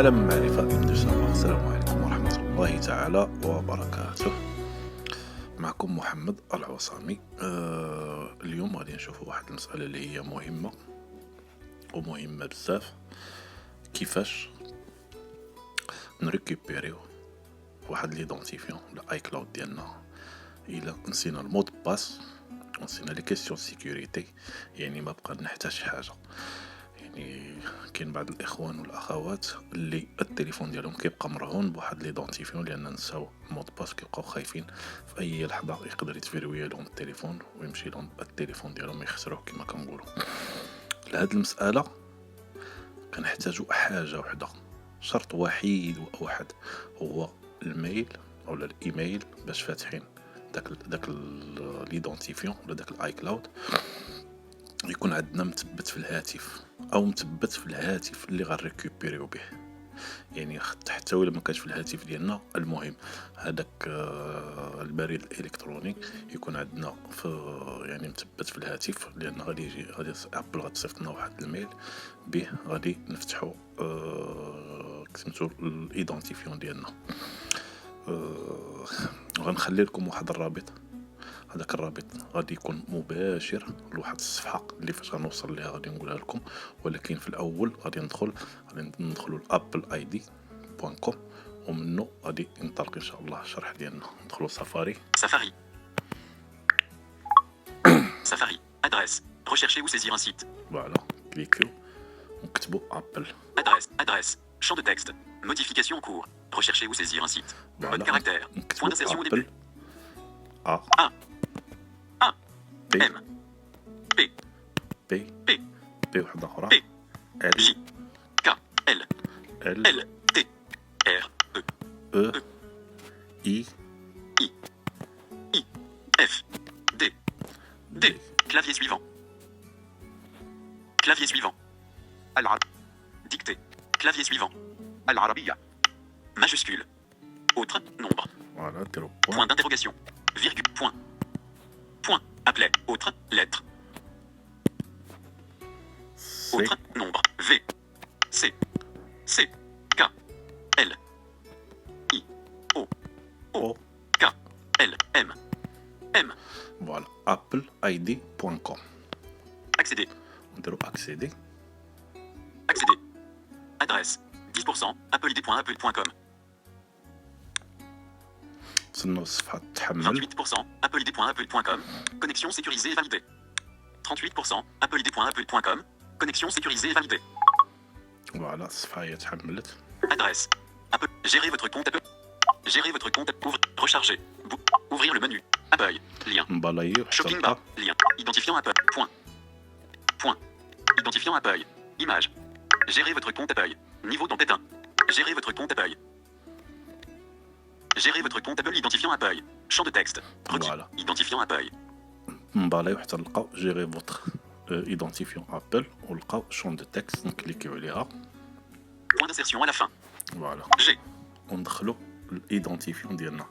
عالم معرفة ابن سبا. السلام عليكم ورحمة الله تعالى وبركاته. معكم محمد العوصامي. اليوم غادي نشوفوا واحد المسألة اللي هي مهمة ومهمة بزاف، كيفاش نريكوبيريو واحد ليدونتيفيون الاي كلاود ديالنا الا نسينا المود باس ونسينا لي كيسيون سيكوريتي، يعني ما بقى نحتاج شي حاجه. يعني كاين بعض الاخوان والاخوات اللي التليفون ديالهم كيبقى مرهون بواحد ليدونتيفيون لان نساو المود باس، كيبقاو خايفين في اي لحظه يقدر يتفيروي لهم التليفون ويمشي لهم التليفون ديالهم يخسروه كما كنقولوا. لهاد المساله كنحتاجوا حاجه وحده، شرط وحيد واحد، هو الميل او الايميل باش فاتحين داك ليدونتيفيون ولا داك الاي كلاود يكون عندنا مثبت في الهاتف او مثبت في الهاتف اللي غنريكوبيريو به. يعني حتى ولا ما كانش في الهاتف ديالنا، المهم هذاك البريد الالكتروني يكون عندنا في يعني مثبت في الهاتف، لان غادي ابل غتصيفط لنا واحد الميل به غادي نفتحوا سميتو الايدونتيفيون ديالنا. غنخلي لكم واحد الرابط، هذاك الرابط غادي يكون مباشر لواحد الصفحه اللي فاش غنوصل ليها غادي نقولها لكم، ولكن في الاول غادي ندخلوا apple-id.com ومنه غادي ينطلق ان شاء الله الشرح ديالنا. ندخلوا سفاري adresse, rechercher ou saisir un site. فوالا كليكيو ونكتبوا ابل Adresse, champ de texte, modification en cours, rechercher ou saisir un site. Mode caractère, point d'insertion au début. A B M P B وحده اخرى P L J K L L T R E I F D. Clavier suivant. Dictée. Clavier suivant. Al-Arabiya. Majuscule. Autre. Nombre. voilà ديروا Point d'interrogation. Virgule. Point. Appelé. Autre. Lettre. C Autre. Nombre. V. C. K. L. I. O K. L. M. voilà apple-id.com. Accéder. نديروا accéder. Adresse. 10%. Apple-id.apple.com. نستناو الصفحه تحمل. 28%. Apple-id.apple.com. Connexion sécurisée et validée. 38%. Apple-id.apple.com. Connexion sécurisée et validée. فوالا الصفحه هي تحملت. Adresse. Apple. Gérez votre compte Apple. Recharger. Ouvrir le menu. Apple. Lien. نبلايو حتى Shopping bar. نلقى Lien. Identifiant Apple. Point. Identifiant Apple. Image. Gérez votre compte Apple. Niveau d'entête 1. Gérez votre compte Apple. Gérez votre compte Apple. Identifiant Apple. Champ de texte. Requis. Voilà. Identifiant Apple. نبلايو حتى نلقاو جيري فوتر ايدونتيفيون ابل ونلقاو شون دو تكست نكليكيو عليها. Point d'insertion à la fin. فوالا G. وندخلوا الايدونتيفيون ديالنا.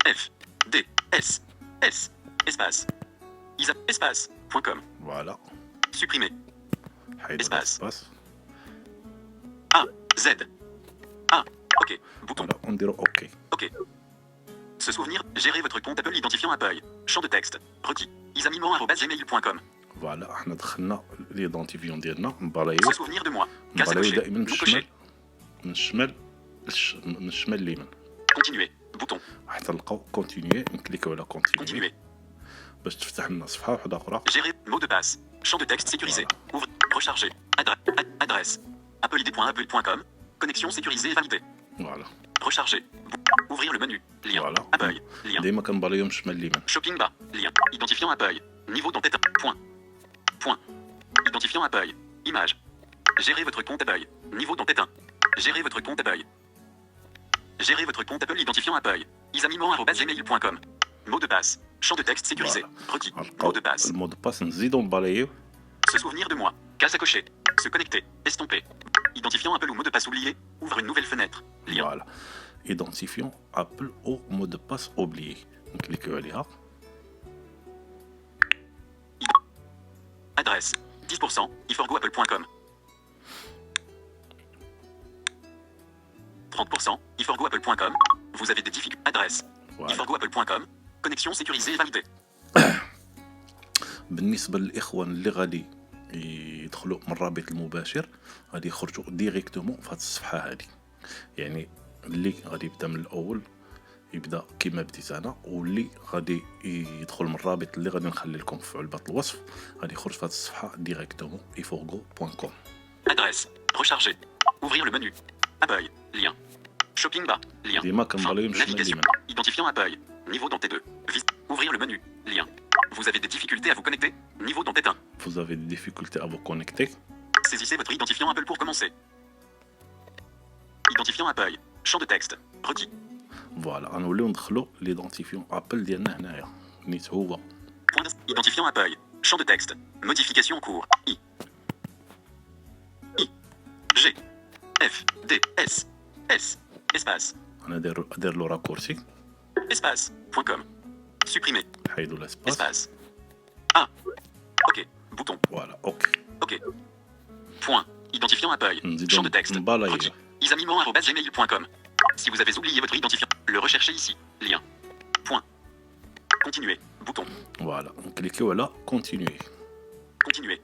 F. D. S. Espace. Espace.com. فوالا Supprimer. حيد Espace. الاسباس. A. Z. A. OK. Bouton. فوالا ونديروا اوكي. OK. Se souvenir. Gérez votre compte Apple. Identifiant Apple. Champ de texte. Requis. isamimon@gmail.com. فوالا حنا دخلنا الايدونتيفيون ديالنا. نبلايو Se souvenir de moi. Case à نبلايو cocher. دائما Non coché. من الشمال اليمين Continuer. Bouton. حتى نلقاو كونتينيي. نكليكيو على كونتينيي Continuer. باش تفتح لنا صفحه واحده اخرى. Gérer. Mot de passe. Champ de texte sécurisé. Ouvre. Recharger. Adresse. Apple-id.apple.com. Connexion sécurisée et validée. فوالا Recharger. Ouvrir le menu. Lien. Voilà. Apple. Lien. ديما كنبلايو من الشمال اليمين. Shopping bar. Lien. Identifiant Apple. Niveau d'entête. Point. Identifiant Apple. Image. Gérez votre compte Apple. Niveau d'entête 1. Gérez votre compte Apple. Gérez votre compte Apple. Identifiant Apple. isamimon@gmail.com. Mot de passe. Champ de texte sécurisé. Requis. Mot de passe. المود باس نزيدو نبلايو. Se souvenir de moi. Case à cocher. Se connecter. Estomper. Identifiant Apple ou mot de passe oublié. Ouvre une nouvelle fenêtre. Lien. فوالا ايدونتيفيون ابل او مود باس اوبليي. نكليكيو عليها. Adresse. 10%. iforgoapple.com. 30%. iforgoapple.com. Vous avez des difficultés. Adresse. Voilà. iforgoapple.com. Connexion sécurisée et validée. بالنسبه للاخوان اللي غادي يدخلوا من الرابط المباشر غادي يخرجوا ديريكتومون في هذه الصفحه هذه. يعني اللي غادي يبدا من الاول يبدا كما بديت انا، واللي غادي يدخل من الرابط اللي غادي نخلي لكم في علبه الوصف غادي يخرج في هذه الصفحه ديريكتومون iforgo.com. Adresse. Recharger. Ouvrir le menu. Apple. Lien. Shopping bas. Lien. ديما كنبغيو نمشي Navigation. لليمين. Identifiant Apple. Niveau d'entité 2. Ouvrir le menu. Lien. Vous avez des difficultés à vous connecter. Niveau d'entête 1. Vous avez des difficultés à vous connecter. Saisissez votre identifiant Apple pour commencer. Identifiant Apple. Champ de texte. Requis. فوالا غنوليو ندخلو ليدونتيفيون ابل ديالنا هنايا نيت هو Identifiant Apple. Champ de texte. Modification en cours. I. G. F. D. S. S. Espace. انا داير له راكورسي Espace. .com. Supprimer. حيدو لاسباس. Espace. A. OK. Bouton. فوالا اوكي OK. Point. Identifiant Apple. نزيدو Champ de texte. نبالايو. Requis. isamimon@gmail.com. Si vous avez oublié votre identifiant, le recherchez ici. Lien. Point. Continuer. Bouton. فوالا نكليكيو على كونتينيي. Continuer.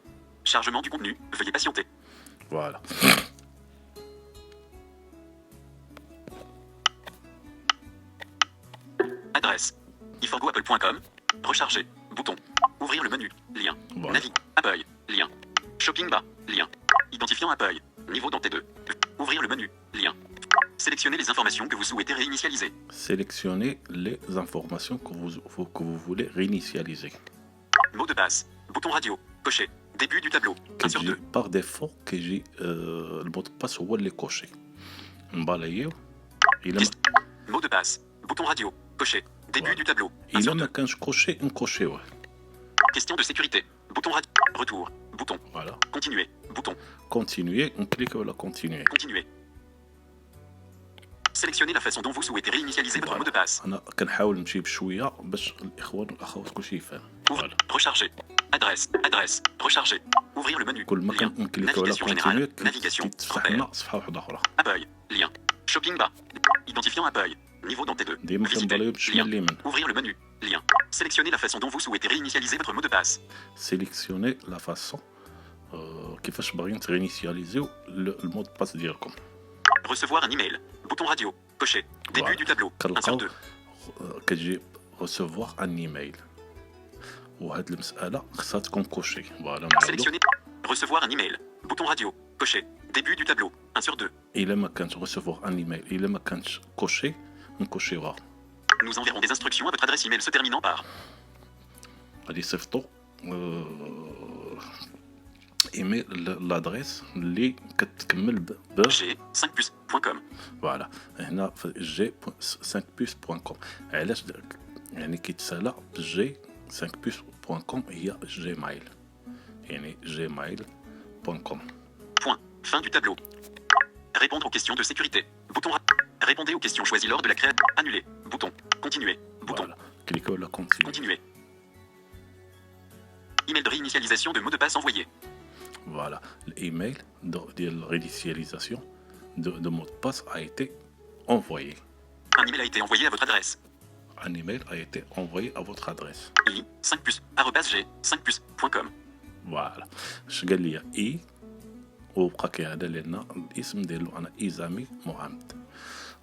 Chargement du contenu. Veuillez patienter. فوالا Adresse. iforgoapple.com. Recharger. Bouton. Ouvrir le menu. Lien. Voilà. Navi. Apple. Lien. Shopping bas. Lien. Identifiant Apple. Niveau d'entité 2. Ouvrir le menu. Lien. Sélectionnez les informations que vous souhaitez réinitialiser. sélectionnez les informations que vous voulez réinitialiser. Mot de passe. Bouton radio. Coché. Début du tableau. 1 sur كتجي 2. باغ ديفو كيجي المود باس هو اللي كوشي نبالايو. الا Mot de passe. Bouton radio. Coché. Début Voilà. du tableau. 1 الا sur ما 2. كانش كوشي نكوشيوه. Question de sécurité. Bouton radio. Retour. Bouton. فوالا Continuer. Bouton. كونتينيي نكليكيو على كونتينيي. Continuer. Sélectionnez la façon dont vous souhaitez réinitialiser votre Voilà. mot de passe. انا كنحاول نمشي بشويه باش الاخوان والاخوات كلشي يفهم. Ouvre. فوالا Recharger. Adresse. Adresse. Recharger. Ouvrir le menu. كل ما Lien. كنكليكيو على Navigation كونتينيي générale. Navigation. كتفتح Repère. لنا صفحه واحده اخرى. Apple. Lien. Shopping bas. Identifiant Apple. Niveau d'entité 2. ديما Visiter. كنبغيو بالشمال Lien. اليمين. Ouvrir le menu. Lien. Sélectionnez la façon dont vous souhaitez réinitialiser votre mot de passe. سيليكسيوني لا فاسون كيفاش باغيين ترينيسياليزيو المود باس ديالكم. Recevoir un email. Bouton radio. Coché. Début Voilà. du tableau. 1 sur كنلقاو 2. كتجي ريسيفوار ان ايميل، وهاد المساله خصها تكون كوشي. فوالا نعاودو. Sélectionnez. Recevoir un email. Bouton radio. Coché. Début du tableau. 1 sur 2. الا ما كانت ريسيفوار ان ايميل الا ما كانتش كوشي نكوشيوها. Nous enverrons des instructions à votre adresse email se terminant par غادي يصيفطو ايميل لادريس اللي كتكمل ب g5plus.com. فوالا هنا في جي 5plus.com. علاش يعني كيتسالى جي 5plus.com هي جيميل، يعني gmail.com. Point. Fin du tableau. Répondre aux questions de sécurité. Bouton. Répondez aux questions choisies lors de la création. Annuler. Bouton. Continuer. Bouton. فوالا كليكيو على كونتينيو. Continuer. Email de réinitialisation de mot de passe envoyé. Voilà, l'email de réinitialisation de mot de passe a été envoyé. Un email a été envoyé à votre adresse. Un email a été envoyé à votre adresse. i5plus@g5plus.com. Voilà. اش قال لي اي وبقى كيهضر لنا الاسم ديالو انا ايزامي محمد.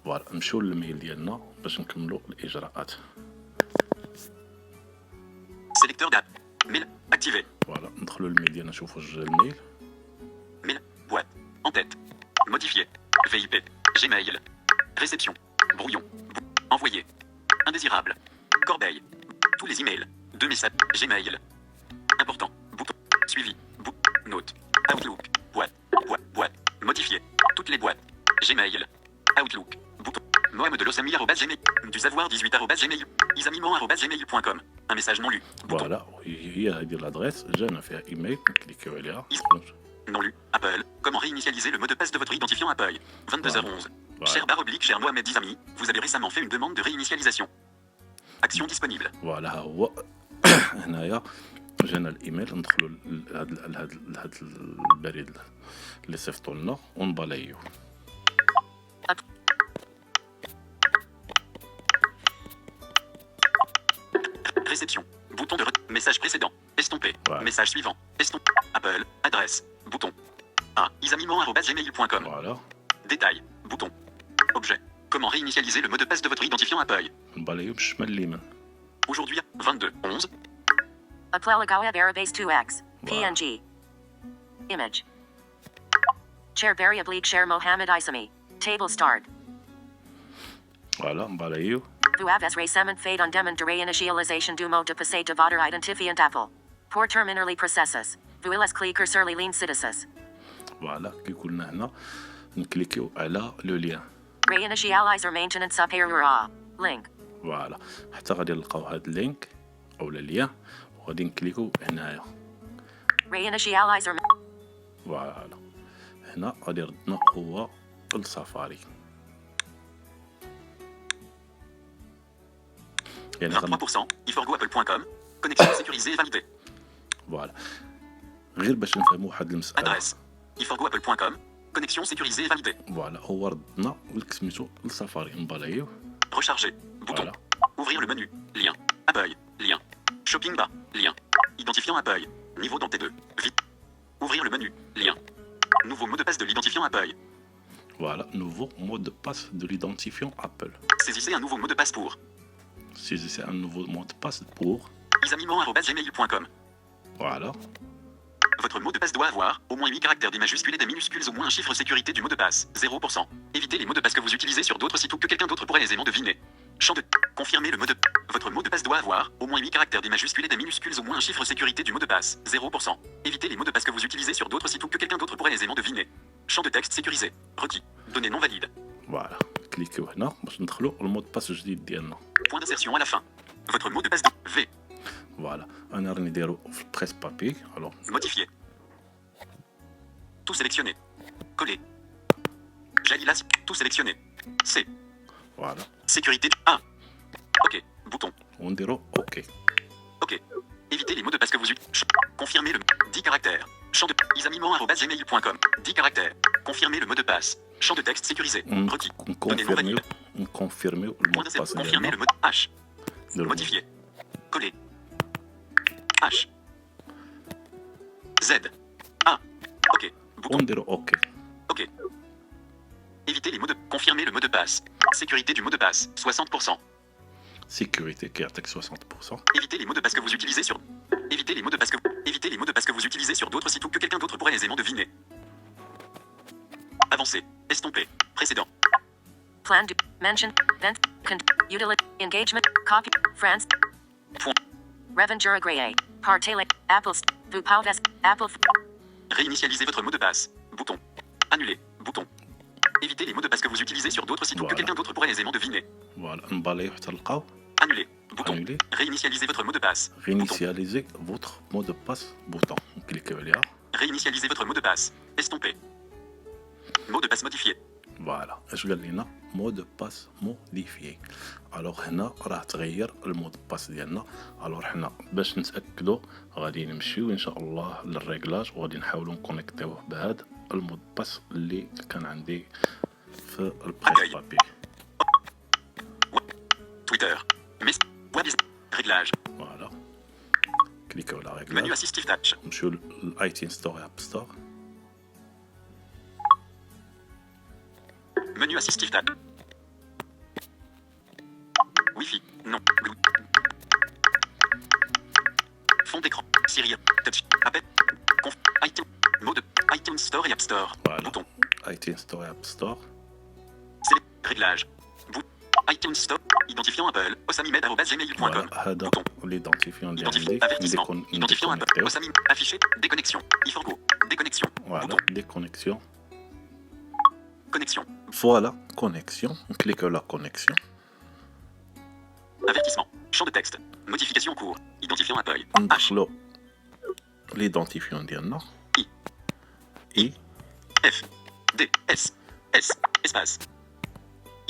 فوالا نمشيو للميل ديالنا باش نكملوا الاجراءات. Sélecteur d'app. Mail. Activé. فوالا ندخلوا للميل ديالنا نشوفوا الميل. Mail. Boîte. En tête. Modifié. VIP. Gmail. Réception. Brouillon. Envoyé. Indésirable. Corbeille. Tous les emails. 2 messages. Gmail. Important. Bouton. Suivi. Note. Outlook. Boîte. Boîte. Modifié. Toutes les boîtes. Gmail. Outlook. Bouton. mohamedlosami@gmail. Du savoir 18@gmail. isamimon@gmail.com. Un message non lu. Bouton. فوالا هي هذه الادريس جانا فيها ايميل نكليكيو عليها. Non lu. Apple. Comment réinitialiser le mot de passe de votre identifiant Apple. 22h11. Voilà. Cher Mohamed Izami, vous avez récemment fait une demande de réinitialisation. Action disponible. فوالا ها هو هنايا جانا الايميل ندخلوا لهاد البريد اللي صيفطوا لنا ونبالايو. Message précédent. Estompé. Voilà. Message suivant. Estompé. Apple. Adresse. Bouton. A. isamimon@gmail.com. Voilà. Détail. Bouton. Objet. Comment réinitialiser le mot de passe de votre identifiant Apple. نباليو بالشمال اليمين. Aujourd'hui, 22/11. Aplelagawa Barabase 2x. Wow. PNG. Image. Chair variably Chair Mohammed Isami. Table start. فوالا نباليو. Vuavs Racement Fade on Demon de Reinitialisation du mot de passe de votre identifiant Apple. Pour terminally processes. Vuilas clicker sur les lignes citices. فوالا كي قلنا هنا نكليكيو على لو ليان. Reinitializer maintenance superior. Link. فوالا حتى غادي نلقاو هاد اللينك او الليان وغادي نكليكو هنايا. Reinitializer. فوالا هنا غادي يردنا هو السفاري. يعني 23%. iforgoapple.com. Connexion sécurisée validée. فوالا غير باش نفهموا واحد المسألة. Adresse. iforgoapple.com. Connexion sécurisée validée. فوالا هو ردنا ولك سميتو السفاري نباليو. Recharger. Bouton. Voilà. Ouvrir le menu. Lien. Apple. Lien. Shopping bas. Lien. Identifiant Apple. Niveau dans T2. Vite. Ouvrir le menu. Lien. Nouveau mot de passe de l'identifiant Apple. Voilà, nouveau mot de passe de l'identifiant Apple. Saisissez un nouveau mot de passe pour Saisissez un nouveau mot de passe pour. isamimon@gmail.com. Voilà. Votre mot de passe doit avoir au moins 8 caractères, des majuscules et des minuscules, au moins un chiffre sécurité du mot de passe, 0%. Évitez les mots de passe que vous utilisez sur d'autres sites ou que quelqu'un d'autre pourrait aisément deviner. Champ de... Confirmez le mot de... Votre mot de passe doit avoir au moins 8 caractères, des majuscules et des minuscules, au moins un chiffre sécurité du mot de passe, 0%. Évitez les mots de passe que vous utilisez sur d'autres sites ou que quelqu'un d'autre pourrait aisément deviner. Champ de texte sécurisé. Requis. Données non valides. Voilà. كليكيو هنا باش ندخلو المود باس الجديد ديالنا. Point d'insertion à la fin. Votre mot de passe de V. فوالا انا راني نديرو في البريس بابي. الو Modifier. Tout sélectionné. Coller. Jalilas. Tout sélectionné. C. فوالا Sécurité. A. OK. Bouton. ونديرو اوكي. OK. Évitez les mots de passe que vous utilisez. Confirmez le 10 caractères. Champ de isamimon@gmail.com. 10 caractères. Confirmez le mot de passe. Champ de texte sécurisé. Requis. Données non نكونفيرميو valides. نكونفيرميو Point المود باس d'insertion. Confirmez le ديالنا. mot H. نديرو Modifier. Coller. H. Z. A. OK. Bouton. ونديرو اوكي. OK. Évitez les mots de... Confirmez le mot de passe. Sécurité du mot de passe. 60%. سيكوريتي كيعطيك 60%. Évitez les mots de passe que vous utilisez sur... Évitez les mots de passe que... Évitez les mots de passe que vous utilisez sur d'autres sites ou que quelqu'un d'autre pourrait aisément deviner. Avancé. Estompé. Précédent. Plan to mention. Vent. Utility. Engagement. Copy. France. Point. Reventura Gray. Partele. Apples. Vupalves. Apple. Réinitialisez votre mot de passe. Bouton. Annuler. Bouton. Évitez les mots de passe que vous utilisez sur d'autres sites ou que Voilà. quelqu'un d'autre pourrait aisément deviner. فوالا نباليو حتى نلقاو. Annuler. Bouton. Annuler. Réinitialisez votre mot de passe. Bouton. رينيسياليزي فوتر مو دو باس بوطون نكليكيو عليها. Réinitialisez votre mot de passe. Estompé. Mot de passe modifié. فوالا اش قال لنا مو دو باس موديفيي. الوغ هنا راه تغير المود باس ديالنا. الوغ حنا باش نتاكدوا غادي نمشيو ان شاء الله للريغلاج وغادي نحاولوا نكونيكتيوه بهذا المود باس اللي كان عندي في البريس بابي. Twitter. Web. Réglage. فوالا كليكيو على Menu ريغلاج. assistive touch. نمشيو للايتين ستور اب ستور. Menu assistive tab. Wi-Fi. Non. Blue. Fond d'écran. Siri. Touch. Appel. Conf. iTunes. Mot de. iTunes Store et App Store. Voilà. Bouton. ايتين ستور اب ستور. Réglage. iTunes Store. Identifiant Apple. osamimed@gmail.com. فوالا هذا Bouton. ليدونتيفيون اللي Identifiant. عندي Avertissement. Identifiant Apple. نديكونيكتيو. Osamim. Affiché. Déconnexion. iForgo. Déconnexion. فوالا Bouton. ديكونيكسيون. Connexion. فوالا كونيكسيون نكليكيو لا كونيكسيون. Avertissement. Champ de texte. Modification en cours. Identifiant Apple. H. ندخلو ليدونتيفيون ديالنا. I. اي F. D. S. S. Espace.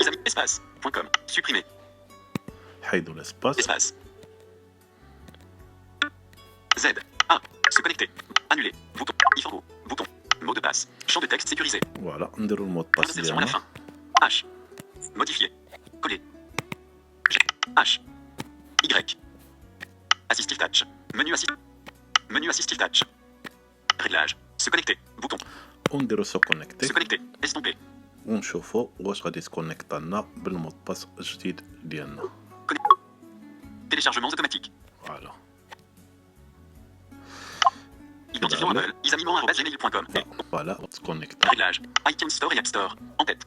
Isami. Espace. .com. Supprimer. حيدو الاسباس. Espace. Z. A. Se connecter. Annuler. Bouton. iForgo. Bouton. Mot de passe. Champ de texte sécurisé. فوالا نديرو المود Point باس d'insertion à la ديالنا. fin. H. Modifier. Coller. H. Y. Assistive touch. Menu assistif touch. Réglage. Se connecter. Bouton. ونديرو سو كونيكتي Se connecter. Estomper. ونشوفو واش غادي تكونيكتا لنا بالمود باس الجديد ديالنا. Téléchargement automatique. فوالا Identifiant Apple. Isamiment@gmail.com. فوالا تكونيكتا. Réglage. iTunes Store et App Store. En tête.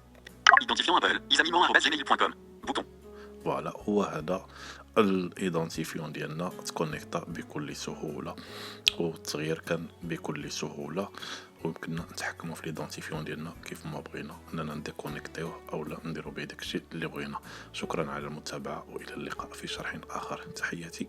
Identifiant Apple. Isamiment@gmail.com. Bouton. فوالا هو هذا الايدنتيفيون ديالنا تكونيكتا بكل سهوله والتغيير كان بكل سهوله ويمكننا نتحكموا في الايدنتيفيون ديالنا كيف ما بغينا اننا نديكونيكتيوه او لا نديرو به داكشي اللي بغينا. شكرا على المتابعه والى اللقاء في شرح اخر. تحياتي.